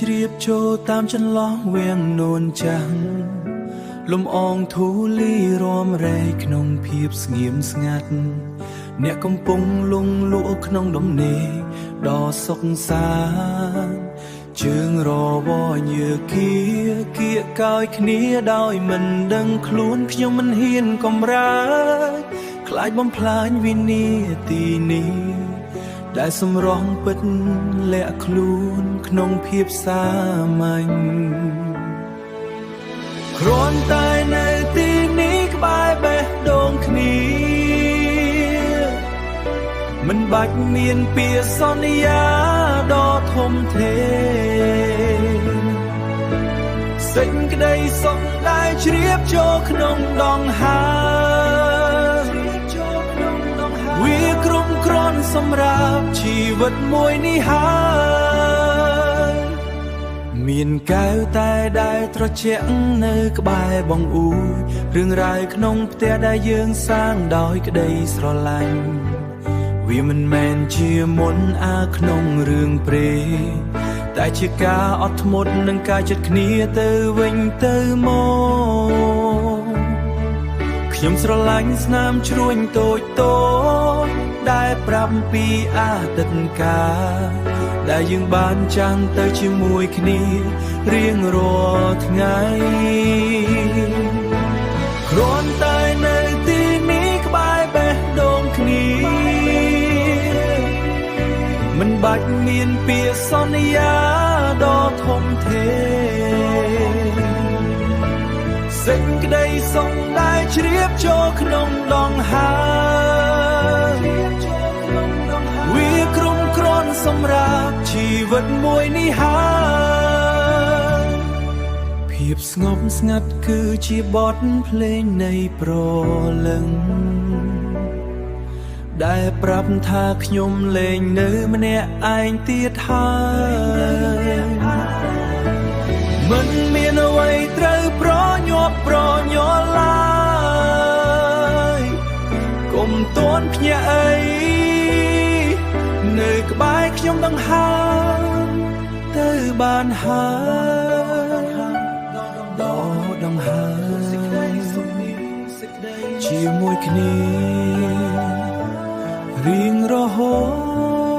ជ្រាបចូលតាមចន្លោះវាំងនួនចាំងលំអងធូលីរំរែកក្នុងភាពស្ងៀមស្ងាត់អ្នកកំពុងលងលក់ក្នុងដំណេកដ៏សុខសាន្តជើងរវញើគៀកៀកកោយគ្នាដោយមិនដឹងខ្លួនខ្ញុំមិនហ៊ានកំរើកខ្លាចបំផ្លាញវិនាទីនេះដែលសម្រស់ពិតលាក់ខ្លួនក្នុងភាពសាមញ្ញគ្រាន់តែនៅទីនេះក្បែរបេះដូងគ្នាមិនបាច់មានពាក្យសន្យាដ៏ធំធេងសេចក្តីសុខដែលជ្រាបចូលក្នុងដង្ហើមវាគ្រប់គ្រាន់សម្រាប់ជីវិតមួយនេះហើយមានកែវតែដែលត្រជាក់នៅក្បែរបង្អួចរឿងរ៉ាវក្នុងផ្ទះដែលយើងសាងដោយក្តីស្រឡាញ់វាមិនមែនជាមុនអាក្នុងរឿងព្រេងតែជាការអត់ធ្មត់និងការចិត្តគ្នាទៅវិញទៅមកខ្ញុំស្រឡាញ់ស្នាមជ្រួញតូចតូចដែលប្រាប់ពីអតីតកាលដែលយើងបានចាំងទៅជាមួយគ្នារៀងរាល់ថ្ងៃគ្រាន់តែនៅទីនេះក្បែរបេះដូងគ្នាមិនបាច់មានពាក្យសន្យាដ៏ធំធេងសេចក្តីសុខដែលជ្រាបចូលក្នុងដង្ហើមវាគ្រប់គ្រាន់សម្រាប់ជីវិតមួយនេះហើយភាពស្ងប់ស្ងាត់គឺជាបទភ្លេងនៃព្រលឹងដែលប្រាប់ថាខ្ញុំលែងនៅម្នាក់ឯងទៀតហើយមិនមានអ្វីត្រូវប្រញាប់ប្រញាល់ឡើយកុំតន់ភ្ញាក់អីនៅក្បែរខ្ញុំដង្ហើមទៅបានហើយដង្ហើមជាមួយគ្នារៀងរហូត